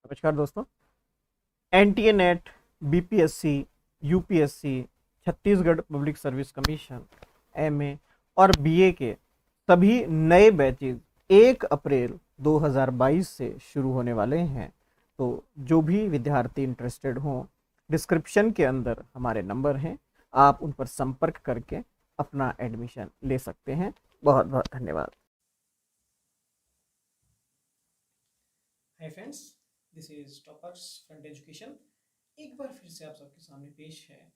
नमस्कार दोस्तों। NTA net, BPSC, UPSC, Chhattisgarh public service commission, MA और बीए के सभी नए बैचेज 1 अप्रैल 2022 से शुरू होने वाले हैं। तो जो भी विद्यार्थी इंटरेस्टेड हों, डिस्क्रिप्शन के अंदर हमारे नंबर हैं, आप उन पर संपर्क करके अपना एडमिशन ले सकते हैं। बहुत बहुत धन्यवाद। Hi friends, this is toppers front education. एक बार फिर से आप सबके सामने पेश है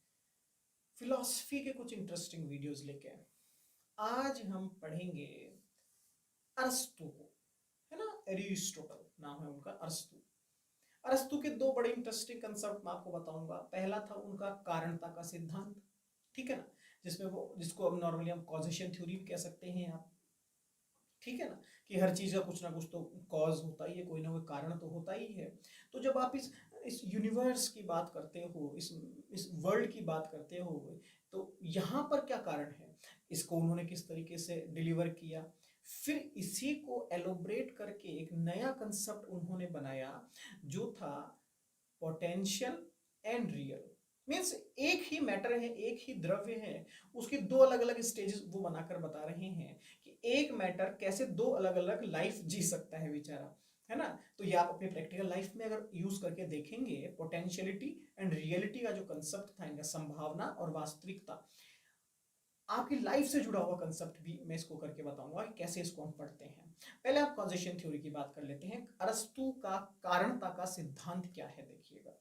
फिलॉसफी के कुछ इंटरेस्टिंग वीडियोस लेके। आज हम पढ़ेंगे अरस्तु को, है ना। एरिस्टोटल नाम है उनका, अरस्तु। अरस्तु के दो बड़े इंटरेस्टिंग कंसेप्ट मैं आपको बताऊंगा। पहला था उनका कारणता का सिद्धांत, ठीक है ना, जिसमें वो जिसको अब नॉर्मली हम कॉजेशन थ्योरी भी कह सकते हैं आप, ठीक है ना, कि हर चीज का कुछ ना कुछ तो कॉज होता ही है, कोई ना कोई कारण तो होता ही है। तो जब आप इस यूनिवर्स की बात करते हो, इस वर्ल्ड की बात करते हो, तो यहाँ पर क्या कारण है, इसको उन्होंने किस तरीके से डिलीवर किया, फिर इसी को एलोब्रेट करके एक नया कंसेप्ट उन्होंने बनाया जो था पोटेंशियल एंड रियल। मीन्स एक ही मैटर है, एक ही द्रव्य है, उसकी दो अलग अलग स्टेजेस वो बनाकर बता रहे हैं कि एक मैटर कैसे दो अलग अलग लाइफ जी सकता है बेचारा, है ना। तो ये आप अपने प्रैक्टिकल लाइफ में अगर यूज करके देखेंगे, पोटेंशियलिटी एंड रियलिटी का जो कंसेप्ट था इनका, संभावना और वास्तविकता, आपकी लाइफ से जुड़ा हुआ कंसेप्ट भी मैं इसको करके बताऊंगा कि कैसे इसको हम पढ़ते हैं। पहले आप कॉजेशन थ्योरी की बात कर लेते हैं। अरस्तु का कारणता का सिद्धांत क्या है, देखिएगा।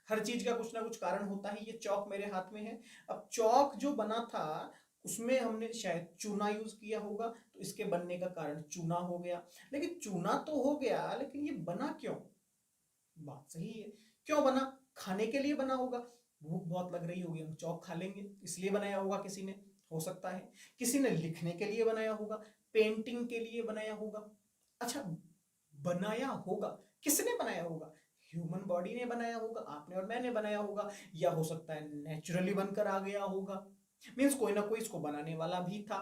हर चीज का कुछ ना कुछ कारण होता है। ये चौक मेरे हाथ में है। अब चौक जो बना था उसमें हमने शायद चूना यूज किया होगा, तो इसके बनने का कारण चूना हो गया। लेकिन चूना तो हो गया, लेकिन ये बना क्यों? बात सही है, क्यों बना? खाने के लिए बना होगा, भूख बहुत लग रही होगी, हम चौक खा लेंगे, इसलिए बनाया होगा किसी ने, हो सकता है। किसी ने लिखने के लिए बनाया होगा, पेंटिंग के लिए बनाया होगा। अच्छा, बनाया होगा, किसने बनाया होगा? ह्यूमन बॉडी ने बनाया होगा, आपने और मैंने बनाया होगा, या हो सकता है नेचुरली बनकर आ गया होगा। मीन्स कोई ना कोई इसको बनाने वाला भी था।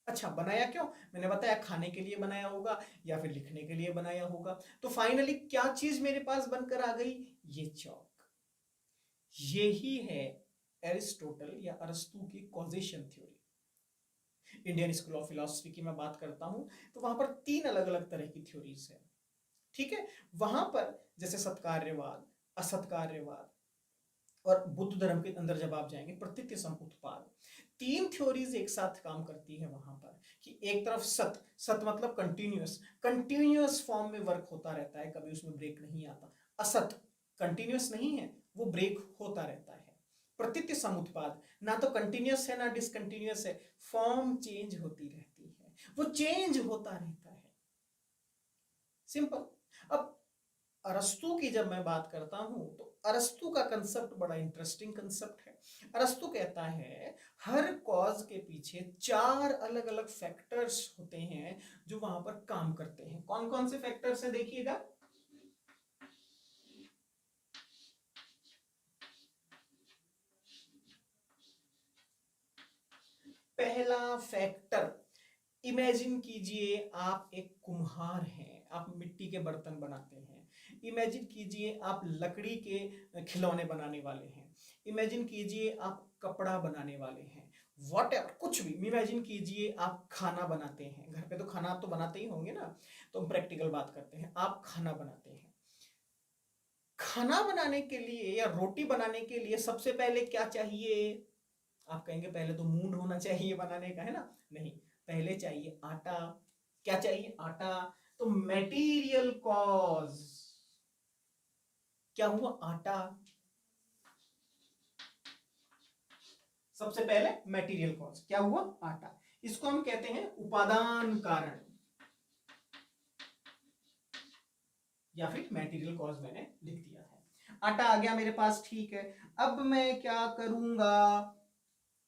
अच्छा, बनाया क्यों? मैंने बताया खाने के लिए बनाया होगा या फिर लिखने के लिए बनाया होगा। तो फाइनली क्या चीज मेरे पास बनकर आ गई? ये चौक। यही है एरिस्टोटल या अरस्तु की causation theory. Indian school of philosophy की मैं बात करता हूं, तो वहां पर तीन अलग अलग तरह की थ्योरीज है, ठीक है। वहां पर जैसे सत्कार्यवाद, असत्कार्यवाद, और बुद्ध धर्म के अंदर जब आप जाएंगे प्रतीत्य समुत्पाद, तीन थ्योरीज एक साथ काम करती है वहां पर। कि एक तरफ सत, सत मतलब कंटिन्यूअस, कंटिन्यूअस फॉर्म में वर्क होता रहता है, कभी उसमें ब्रेक नहीं आता। असत कंटिन्यूअस नहीं है, वो ब्रेक होता रहता है। प्रतीत्य समुत्पाद ना तो कंटिन्यूअस है ना डिसकंटिन्यूअस है, फॉर्म चेंज होती रहती है, वो चेंज होता रहता है, सिंपल। अब अरस्तु की जब मैं बात करता हूं, तो अरस्तु का कंसेप्ट बड़ा इंटरेस्टिंग कंसेप्ट है। अरस्तु कहता है हर कॉज के पीछे चार अलग अलग फैक्टर्स होते हैं जो वहां पर काम करते हैं। कौन कौन से फैक्टर्स हैं, देखिएगा। पहला फैक्टर, इमेजिन कीजिए आप एक कुम्हार हैं, आप मिट्टी के बर्तन बनाते हैं। इमेजिन कीजिए आप लकड़ी के खिलौने बनाने वाले हैं। इमेजिन कीजिए आप कपड़ा बनाने वाले हैं। वॉट एवर, कुछ भी इमेजिन कीजिए। आप खाना बनाते हैं, घर पे तो खाना आप तो बनाते ही होंगे ना। तो हम प्रैक्टिकल बात करते हैं, आप खाना बनाते हैं। खाना बनाने के लिए या रोटी बनाने के लिए सबसे पहले क्या चाहिए? आप कहेंगे पहले तो मूड होना चाहिए बनाने का, है ना। नहीं, पहले चाहिए आटा। क्या चाहिए? आटा। तो मेटीरियल कॉज क्या हुआ? आटा। सबसे पहले मेटीरियल कॉज क्या हुआ? आटा। इसको हम कहते हैं उपादान कारण, या फिर मेटीरियल कॉज मैंने लिख दिया है। आटा आ गया मेरे पास, ठीक है। अब मैं क्या करूंगा?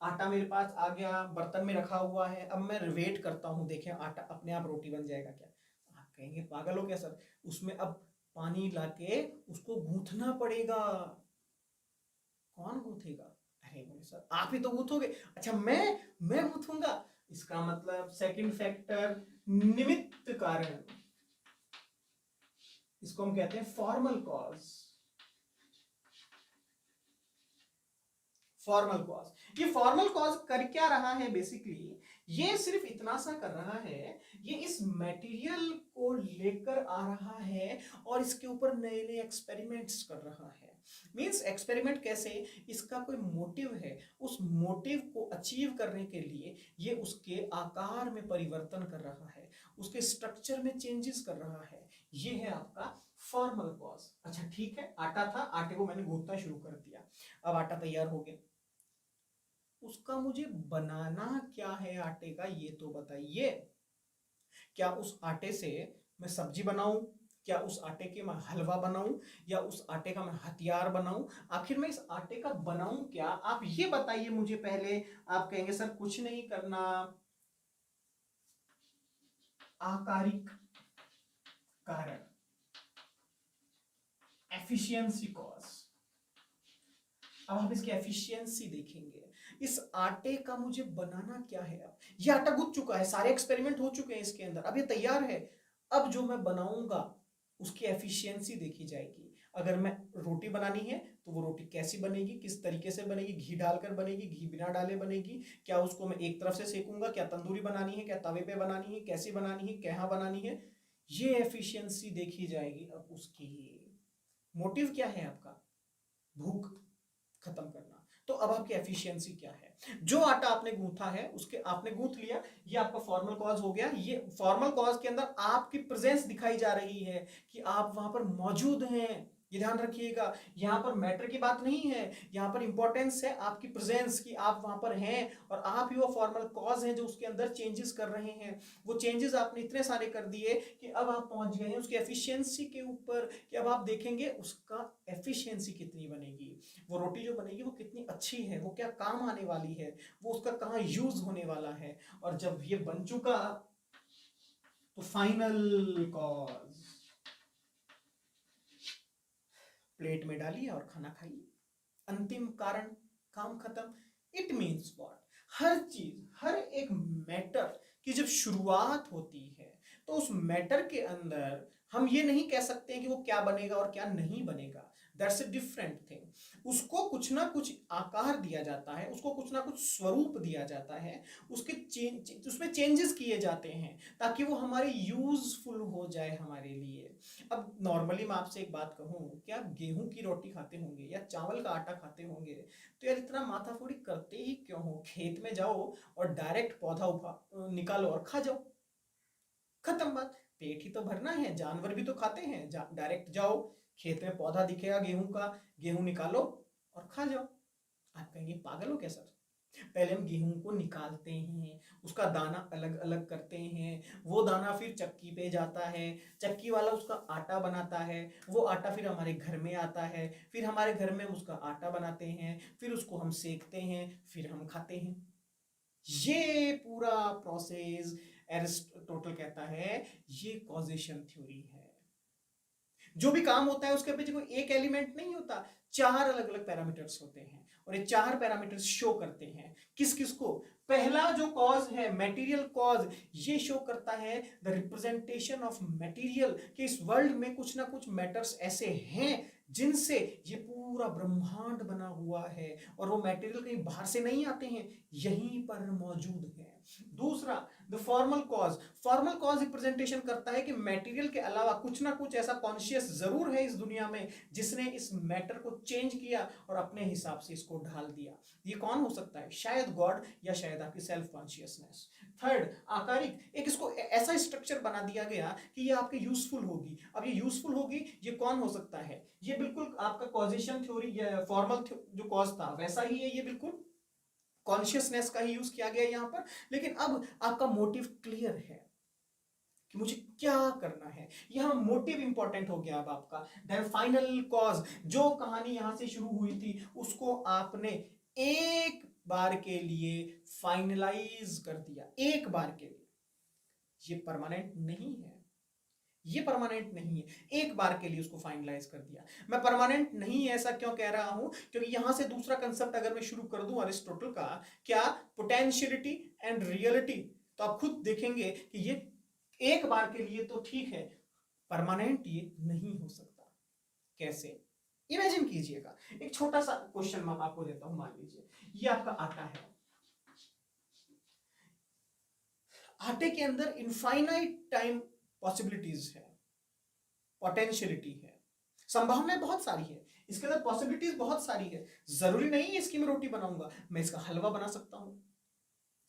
आटा मेरे पास आ गया, बर्तन में रखा हुआ है। अब मैं वेट करता हूं, देखें आटा अपने आप रोटी बन जाएगा क्या? आप कहेंगे पागल हो क्या सर, उसमें अब पानी लाके उसको गूंथना पड़ेगा। कौन गूंथेगा? अरे बोले सर आप ही तो गूंथोगे। अच्छा, मैं गूंथूंगा। इसका मतलब सेकंड फैक्टर, निमित्त कारण। इसको हम कहते हैं फॉर्मल कॉज। फॉर्मल कॉज, ये फॉर्मल कॉज कर क्या रहा है बेसिकली, ये सिर्फ इतना सा कर रहा है, ये इस मटेरियल को लेकर आ रहा है और इसके ऊपर नए नए एक्सपेरिमेंट्स कर रहा है। मींस एक्सपेरिमेंट कैसे, इसका कोई मोटिव है, उस मोटिव को अचीव करने के लिए ये उसके आकार में परिवर्तन कर रहा है, उसके स्ट्रक्चर में चेंजेस कर रहा है। ये है आपका फॉर्मल कॉज। अच्छा ठीक है, आटा था, आटे को मैंने गूंथना शुरू कर दिया, अब आटा तैयार हो गया, उसका मुझे बनाना क्या है आटे का, ये तो बताइए। क्या उस आटे से मैं सब्जी बनाऊं, क्या उस आटे के मैं हलवा बनाऊं, या उस आटे का मैं हथियार बनाऊं, आखिर मैं इस आटे का बनाऊं क्या, आप ये बताइए मुझे पहले। आप कहेंगे सर कुछ नहीं करना, आकारिक कारण, एफिशिएंसी कॉज। अब आप इसकी एफिशिएंसी देखेंगे, इस आटे का मुझे बनाना क्या है। अब ये आटा गूंथ चुका है, सारे एक्सपेरिमेंट हो चुके हैं इसके अंदर, अब ये तैयार है। अब जो मैं बनाऊंगा उसकी एफिशिएंसी देखी जाएगी। अगर मैं रोटी बनानी है तो वो रोटी कैसी बनेगी, किस तरीके से बनेगी, घी डालकर बनेगी, घी बिना डाले बनेगी, क्या उसको मैं एक तरफ से सेकूंगा, क्या तंदूरी बनानी है, क्या तवे पे बनानी है, कैसी बनानी है, कहाँ बनानी है, ये एफिशिएंसी देखी जाएगी। अब उसकी मोटिव क्या है आपका, भूख खत्म करना, तो अब आपकी एफिशिएंसी क्या है। जो आटा आपने गूंथा है, उसके आपने गूंथ लिया, ये आपका फॉर्मल कॉज हो गया। ये फॉर्मल कॉज के अंदर आपकी प्रेजेंस दिखाई जा रही है कि आप वहां पर मौजूद हैं। ये ध्यान रखिएगा, यहां पर मैटर की बात नहीं है, यहां पर इंपॉर्टेंस है आपकी प्रेजेंस की, आप वहां पर हैं और आप ही वो फॉर्मल कॉज हैं जो उसके अंदर चेंजेस कर रहे हैं। वो चेंजेस आपने इतने सारे कर दिए कि अब आप पहुंच गए हैं उसकी एफिशिएंसी के ऊपर, कि अब आप देखेंगे उसका एफिशिएंसी कितनी बनेगी, वो रोटी जो बनेगी वो कितनी अच्छी है, वो क्या काम आने वाली है, वो उसका कहाँ यूज होने वाला है। और जब ये बन चुका तो फाइनल कॉज, प्लेट में डालिए और खाना खाइए, अंतिम कारण, काम खत्म। इट मीन्स व्हाट, हर चीज, हर एक मैटर की जब शुरुआत होती है तो उस मैटर के अंदर हम ये नहीं कह सकते हैं कि वो क्या बनेगा और क्या नहीं बनेगा, दैट्स अ डिफरेंट थिंग। उसको कुछ ना कुछ आकार दिया जाता है, उसको कुछ ना कुछ स्वरूप दिया जाता है, उसमें चेंजेस किए जाते हैं ताकि वो हमारे यूजफुल हो जाए हमारे लिए। अब नॉर्मली मैं आपसे एक बात कहूं कि आप गेहूं की रोटी खाते होंगे या चावल का आटा खाते होंगे, तो यार इतना माथाफोड़ी करते ही क्यों हो, खेत में जाओ और डायरेक्ट पौधा निकालो और खा जाओ, खत्म बात। पेट ही तो भरना है, जानवर भी तो खाते हैं, डायरेक्ट जाओ, खेत में पौधा दिखेगा गेहूं का, गेहूं निकालो और खा जाओ। आप कहेंगे पागल हो क्या सर, पहले हम गेहूं को निकालते हैं, उसका दाना अलग अलग करते हैं, वो दाना फिर चक्की पे जाता है, चक्की वाला उसका आटा बनाता है, वो आटा फिर हमारे घर में आता है, फिर हमारे घर में उसका आटा बनाते हैं, फिर उसको हम सेकते हैं, फिर हम खाते हैं। ये पूरा प्रोसेस एरिस्टोटल कहता है ये कॉजेशन थ्योरी है। जो भी काम होता है उसके पीछे कोई एक एलिमेंट नहीं होता, चार अलग अलग पैरामीटर्स होते हैं और ये चार पैरामीटर्स शो करते हैं किस किस को। पहला जो कॉज है मटेरियल कॉज, ये शो करता है द रिप्रेजेंटेशन ऑफ मटेरियल, कि इस वर्ल्ड में कुछ ना कुछ मैटर्स ऐसे हैं जिनसे ये पूरा ब्रह्मांड बना हुआ है और वो मटेरियल कहीं बाहर से नहीं आते हैं, यहीं पर मौजूद है। दूसरा the formal cause, formal cause representation करता है कि मटेरियल के अलावा कुछ ना कुछ ऐसा कॉन्शियस जरूर है इस दुनिया में जिसने इस मैटर को चेंज किया और अपने हिसाब से इसको ढाल दिया। ये कौन हो सकता है, शायद गॉड या शायद आपकी सेल्फ कॉन्शियसनेस। थर्ड आकारिक, एक इसको ऐसा स्ट्रक्चर बना दिया गया कि ये आपके यूजफुल होगी। अब ये यूजफुल होगी, ये कौन हो सकता है, ये बिल्कुल आपका कॉजेशन थ्योरी फॉर्मल जो कॉज था वैसा ही है, ये बिल्कुल कॉन्शियसनेस का ही यूज किया गया यहां पर। लेकिन अब आपका मोटिव क्लियर है कि मुझे क्या करना है, यहां मोटिव इंपॉर्टेंट हो गया अब आपका। देन फाइनल कॉज, जो कहानी यहां से शुरू हुई थी उसको आपने एक बार के लिए फाइनलाइज कर दिया, एक बार के लिए। ये परमानेंट नहीं है, ये परमानेंट नहीं है, एक बार के लिए उसको फाइनलाइज कर दिया। मैं परमानेंट नहीं है ऐसा क्यों कह रहा हूं, क्योंकि यहां से दूसरा कंसेप्ट अगर मैं शुरू कर दूं अरिस्टोटल का, क्या, पोटेंशियलिटी एंड रियलिटी, तो आप खुद देखेंगे कि ये एक बार के लिए तो ठीक है, परमानेंट ये नहीं हो सकता। कैसे? इमेजिन कीजिएगा, एक छोटा सा क्वेश्चन मैं आपको देता हूं। मान लीजिए ये आपका आटा है, आटे के अंदर इनफाइनाइट टाइम पॉसिबिलिटीज है, पोटेंशियलिटी है, संभावनाएं बहुत सारी है, इसके अंदर पॉसिबिलिटीज बहुत सारी है। जरूरी नहीं है इसकी मैं रोटी बनाऊंगा, मैं इसका हलवा बना सकता हूं,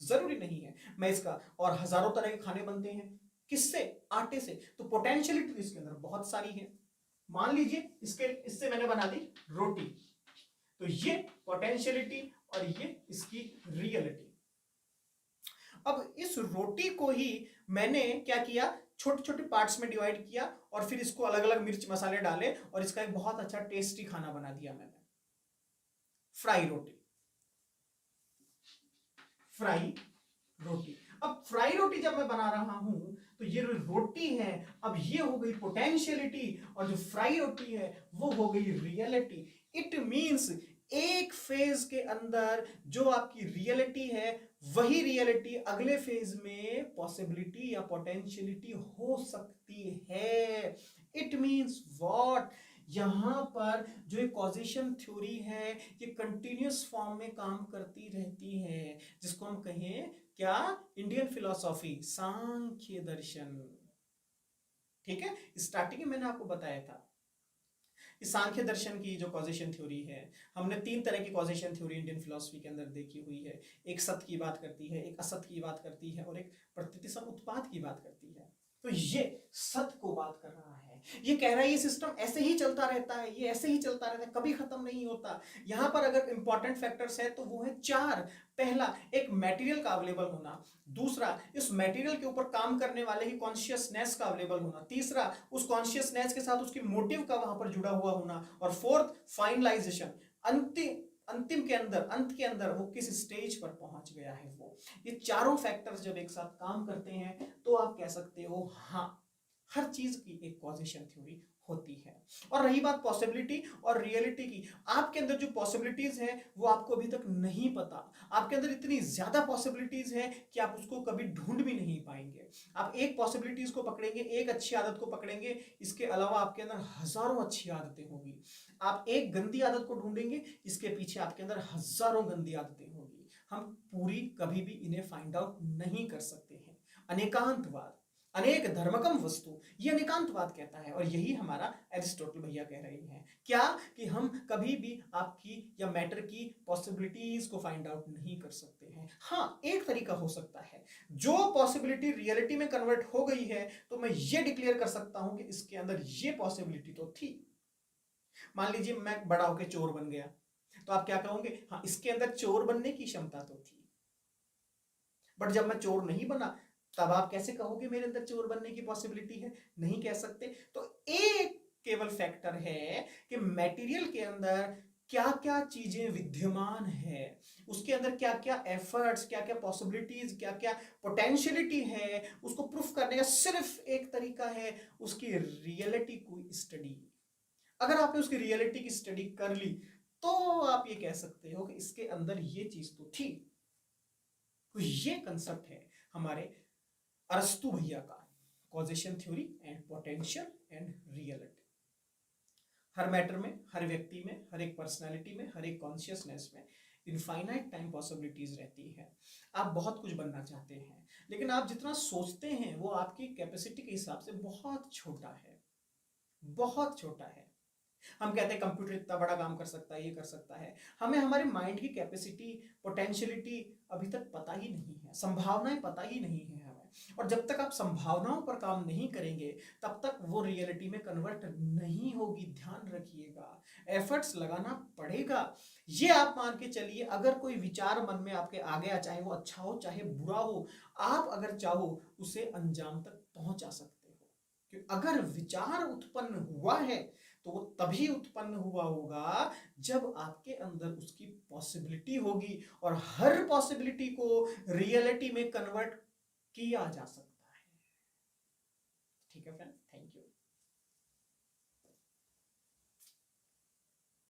जरूरी नहीं है मैं इसका, और हजारों तरह के खाने बनते हैं किससे? आटे से। तो पोटेंशियलिटी इसके अंदर बहुत सारी है। मान लीजिए इससे मैंने बना दी रोटी, तो ये पोटेंशियलिटी और ये इसकी रियलिटी। अब इस रोटी को ही मैंने क्या किया, छोटे छोटे पार्ट्स में डिवाइड किया और फिर इसको अलग अलग मिर्च मसाले डाले और इसका एक बहुत अच्छा टेस्टी खाना बना दिया मैंने, फ्राई रोटी। फ्राई रोटी। अब फ्राई रोटी जब मैं बना रहा हूं तो ये रोटी है, अब ये हो गई पोटेंशियलिटी, और जो फ्राई रोटी है वो हो गई रियलिटी। इट मींस एक फेज के अंदर जो आपकी रियलिटी है वही रियलिटी अगले फेज में पॉसिबिलिटी या पोटेंशियलिटी हो सकती है। इट मींस व्हाट, यहां पर जो एक कॉजेशन थ्योरी है ये कंटिन्यूअस फॉर्म में काम करती रहती है, जिसको हम कहें क्या? इंडियन फिलॉसफी, सांख्य दर्शन। ठीक है, स्टार्टिंग में मैंने आपको बताया था इस सांख्य दर्शन की जो कॉजेशन थ्योरी है, हमने 3 तरह की कॉजेशन थ्योरी इंडियन फिलोसफी के अंदर देखी हुई है। एक सत्य की बात करती है, एक असत्य की बात करती है, और एक प्रतीतिसम उत्पाद की बात करती है। तो ये सत्य को बात कर रहा है, ये कह रहा है ये सिस्टम ऐसे ही चलता रहता है, ये ऐसे ही चलता रहता है, कभी खत्म नहीं होता। यहां पर अगर इंपॉर्टेंट फैक्टर्स है तो वो है 4। पहला, एक मटेरियल का अवेलेबल होना। दूसरा, इस मटेरियल के ऊपर काम करने वाले ही कॉन्शियसनेस का अवेलेबल होना। तीसरा, उस कॉन्शियसनेस के साथ उसकी मोटिव का वहां पर जुड़ा हुआ होना। और फोर्थ, फाइनलाइजेशन, अंतिम के अंदर, अंत के अंदर वो किस स्टेज पर पहुंच गया है वो। ये चारों फैक्टर्स जब एक साथ काम करते हैं तो आप कह सकते हो हाँ, हर चीज की एक कॉजेशन थ्योरी होती है। और रही बात पॉसिबिलिटी और रियलिटी की, आपके अंदर जो पॉसिबिलिटीज है वो आपको अभी तक नहीं पता। आपके अंदर इतनी ज्यादा पॉसिबिलिटीज है कि आप उसको कभी ढूंढ भी नहीं पाएंगे। आप एक पॉसिबिलिटीज को पकड़ेंगे, एक अच्छी आदत को पकड़ेंगे, इसके अलावा आपके अंदर हजारों अच्छी आदतें होगी। आप एक गंदी आदत को ढूंढेंगे, इसके पीछे आपके अंदर हजारों गंदी आदतें होगी। हम पूरी कभी भी इन्हें फाइंड आउट नहीं कर सकते हैं। अनेकांतवाद, अनेक धर्मकम वस्तु, ये अनेकांतवाद कहता है, और यही हमारा एरिस्टोटल भैया कह रहे हैं क्या, कि हम कभी भी आपकी या मैटर की पॉसिबिलिटीज को फाइंड आउट नहीं कर सकते हैं। हाँ, एक तरीका हो सकता है, जो पॉसिबिलिटी रियलिटी में कन्वर्ट हो गई है तो मैं ये डिक्लेयर कर सकता हूं कि इसके अंदर ये पॉसिबिलिटी तो थी। मान लीजिए मैं बड़ा होकर चोर बन गया, तो आप क्या कहोगे? हाँ, इसके अंदर चोर बनने की क्षमता तो थी। बट जब मैं चोर नहीं बना तब आप कैसे कहोगे मेरे अंदर चोर बनने की पॉसिबिलिटी है? नहीं कह सकते। तो एक केवल फैक्टर है कि मटेरियल के अंदर क्या क्या चीजें विद्यमान है, उसके अंदर क्या क्या एफर्ट्स, क्या क्या पॉसिबिलिटीज, क्या क्या पोटेंशियलिटी है, उसको प्रूफ करने का सिर्फ एक तरीका है, उसकी रियलिटी को स्टडी। अगर आपने उसकी रियलिटी की स्टडी कर ली तो आप ये कह सकते हो कि इसके अंदर ये चीज तो थी। तो ये कंसेप्ट है हमारे अरस्तु भैया का, causation theory and potential and reality. Her matter में, हर व्यक्ति में, हर एक पर्सनालिटी में, हर एक कॉन्शियसनेस में इनफाइनाइट टाइम पॉसिबिलिटीज रहती है। आप बहुत कुछ बनना चाहते हैं, लेकिन आप जितना सोचते हैं वो आपकी कैपेसिटी के हिसाब से बहुत छोटा है, बहुत छोटा है। हम कहते हैं कंप्यूटर इतना बड़ा काम कर सकता है, ये कर सकता है। हमें हमारे माइंड की कैपेसिटी, पोटेंशियलिटी अभी तक पता ही नहीं है, संभावनाएं पता ही नहीं है हमें। और जब तक आप संभावनाओं पर काम नहीं करेंगे तब तक वो रियलिटी में कन्वर्ट नहीं होगी। ध्यान रखिएगा, एफर्ट्स लगाना पड़ेगा। ये आप मान के चलिए, अगर कोई विचार मन में आपके आ गया, चाहे वो अच्छा हो चाहे बुरा हो, आप अगर चाहो उसे अंजाम तक पहुंचा सकते हो। कि अगर विचार उत्पन्न हुआ है तो वो तभी उत्पन्न हुआ होगा जब आपके अंदर उसकी पॉसिबिलिटी होगी, और हर पॉसिबिलिटी को रियलिटी में कन्वर्ट किया जा सकता है। ठीक है फ्रेंड्स, थैंक यू।